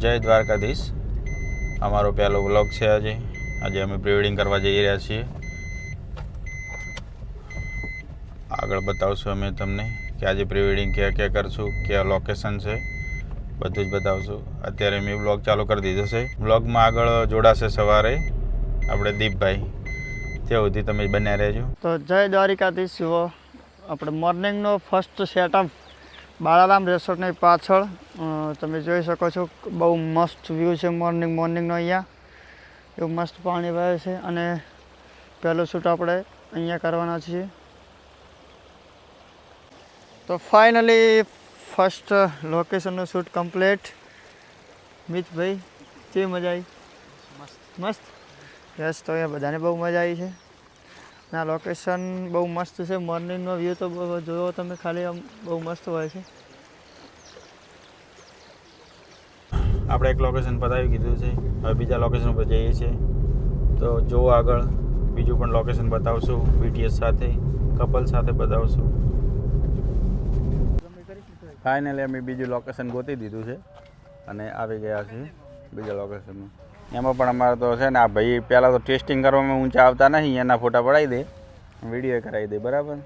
જય દ્વારકાધીશ। અમારો પહેલો વ્લોગ છે આજે અમે પ્રી વેડિંગ કરવા જઈ રહ્યા છીએ। આગળ બતાવશું અમે તમને કે આજે પ્રી વેડિંગ ક્યાં ક્યાં કરશું, ક્યાં લોકેશન છે, બધું જ બતાવશું। અત્યારે મેં વ્લોગ ચાલુ કરી દીધો છે। વ્લોગમાં આગળ જોડાશે સવારે આપણે દીપભાઈ, ત્યાં સુધી તમે બન્યા રહેજો। તો જય દ્વારિકાધીશ। જુઓ આપણે મોર્નિંગનો ફર્સ્ટ સેટઅપ બાળારામ રિસોર્ટની પાછળ તમે જોઈ શકો છો। બહુ મસ્ત વ્યૂ છે મોર્નિંગનો અહીંયા। એવું મસ્ત પાણી વહે છે અને પહેલું શૂટ આપણે અહીંયા કરવાના છીએ। તો ફાઇનલી ફર્સ્ટ લોકેશનનું શૂટ કમ્પ્લીટ। મિતભાઈ કેવી મજા આવી? મસ્ત યસ। તો અહીંયા બધાને બહુ મજા આવી છે। ના લોકેશન બહુ મસ્ત છે। મોર્નિંગનો વ્યૂ તો જોયો તમે ખાલી, આમ બહુ મસ્ત હોય છે। આપણે એક લોકેશન બતાવી કીધું છે, હવે બીજા લોકેશન પર જઈએ છીએ। તો જો આગળ બીજું પણ લોકેશન બતાવશું, બીટીએસ સાથે, કપલ સાથે બતાવશું। ફાઇનલી અમે બીજું લોકેશન ગોતી દીધું છે અને આવી ગયા છીએ બીજા લોકેશનમાં। એમાં પણ અમારે તો છે ને આ ભાઈ પહેલાં તો ટેસ્ટિંગ કરવામાં ઊંચા આવતા નહીં, એના ફોટા પડાવી દે, વિડીયો કરાવી દે, બરાબર,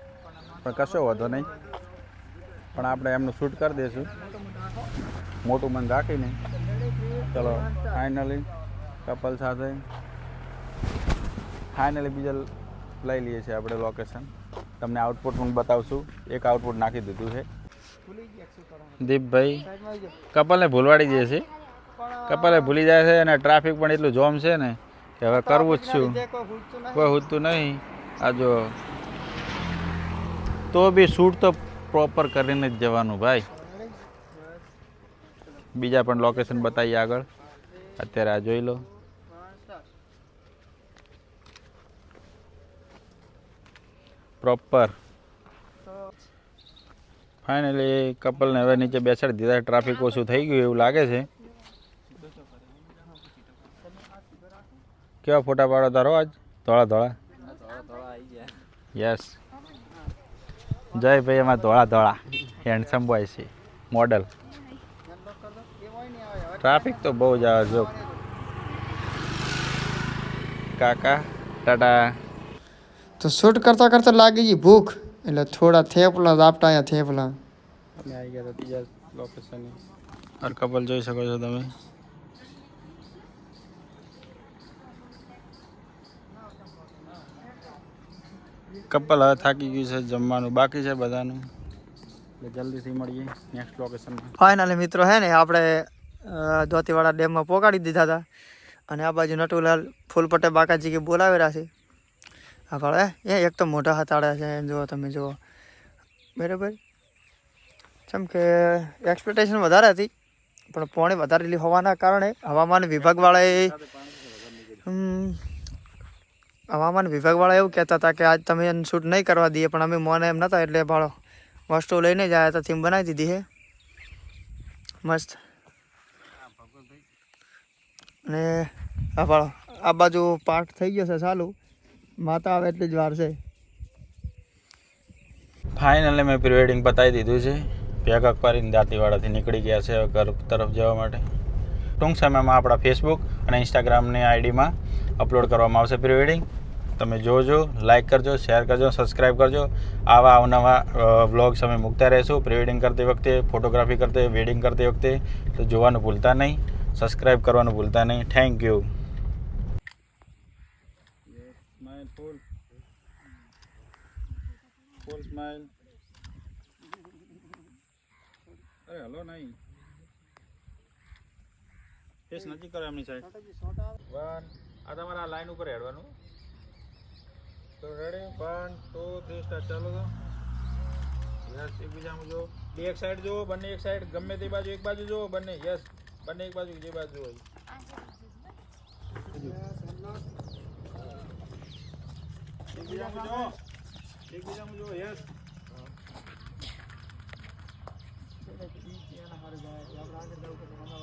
પણ કશો વાંધો નહીં, પણ આપણે એમનું શૂટ કરી દઈશું મોટું મન રાખીને। ચલો ફાઇનલી કપલ સાથે ફાઇનલી બીજા લઈ લઈએ છીએ આપણે લોકેશન। તમને આઉટપુટ પણ બતાવશું। એક આઉટપુટ નાખી દીધું છે। દીપભાઈ કપલને ભૂલવાડી દે છે, કપલે ભૂલી જાય છે અને ટ્રાફિક પણ એટલું જોમ છે ને કે હવે કરવું જ છું, કોઈ હૂતું નહીં। આ જો તો બી શૂટ તો પ્રોપર કરીને જ જવાનું ભાઈ। બીજા પણ લોકેશન બતાવીએ આગળ, અત્યારે આ જોઈ લો। પ્રોપર ફાઇનલી કપલને હવે નીચે બેસાડી દીધા। ટ્રાફિક ઓછું થઈ ગયું એવું લાગે છે। કેવા ફોટા પાડો તારો આજ? ધોળા ધોળા યસ। જય ભાઈ એમાં ધોળા ધોળા હેન્ડસમ બોય છે, મોડલ। ટ્રાફિક તો બહુ જ આવે જો કાકા ટાટા। તો શૂટ કરતાં કરતાં લાગી ગઈ ભૂખ, એટલે થોડા થેપલા આપતા અહીંયા થેપલા। અમે આવી ગયા ત્રીજા લોકેશને। હર કપલ જોઈ શકો છો તમે। કપલ હવે થાકી ગયું છે, જમવાનું બાકી છે બધાનું, એટલે જલ્દીથી મળીએ નેક્સ્ટ લોકેશનમાં। ફાઇનલી મિત્રો હે ને આપણે ધોતીવાડા ડેમમાં પોકાડી દીધા હતા અને આ બાજુ નટુલાલ ફૂલપટ્ટે બાકાજી કે બોલાવેલા છે। હા ભાડે એક તો મોટા હતાડા છે, જુઓ તમે જુઓ, બરાબર। જેમ કે એક્સપેક્ટેશન વધારે હતી પણ પાણી વધારે હોવાના કારણે હવામાન વિભાગવાળા એવું કહેતા હતા કે આજ તમે શૂટ નહીં કરવા દઈએ, પણ અમે મોને એમ નહોતા, એટલે ભાડો વસ્તુ લઈને જ આવ્યા હતા, થીમ બનાવી દીધી છે મસ્ત। અને આ ભાડો આ બાજુ પાર્ટ થઈ ગયો છે ચાલુ, માતા આવે એટલી જ વાર છે। ફાઇનલી મેં પ્રી વેડિંગ બતાવી દીધું છે। ભેગા કરીને દાંતીવાડાથી નીકળી ગયા છે ઘર તરફ જવા માટે। ટૂંક સમયમાં આપણા ફેસબુક અને ઇન્સ્ટાગ્રામની આઈડીમાં અપલોડ કરવામાં આવશે પ્રી વેડિંગ। તમે જોજો, લાઇક કરજો, શેર કરજો, સબસ્ક્રાઈબ કરજો। આવા અવનવા વ્લોગ્સ અમે મૂકતા રહીશું પ્રી વેડિંગ કરતી વખતે, ફોટોગ્રાફી કરતી, વેડિંગ કરતી વખતે। તો જોવાનું ભૂલતા નહીં, સબસ્ક્રાઈબ કરવાનું ભૂલતા નહીં। Thank you. Full smile. અરે હલો નહીં, ફેસ નજીક કરો એમની સાઈડ। 1 આ તમારા લાઈન ઉપર હેડવાનું। તો રેડી 1 2 3 સ્ટાર્ટ, ચાલો તો યસ। એકબીજામાં જો, બે એક સાઈડ જુઓ, બંને એક સાઈડ, ગમે તે બાજુ એક બાજુ જુઓ, બંને યસ, બંને એક બાજુ, જે બાજુ હોય એકબીજામાં જો, એકબીજામાં જો, યસ। આપણે આગળ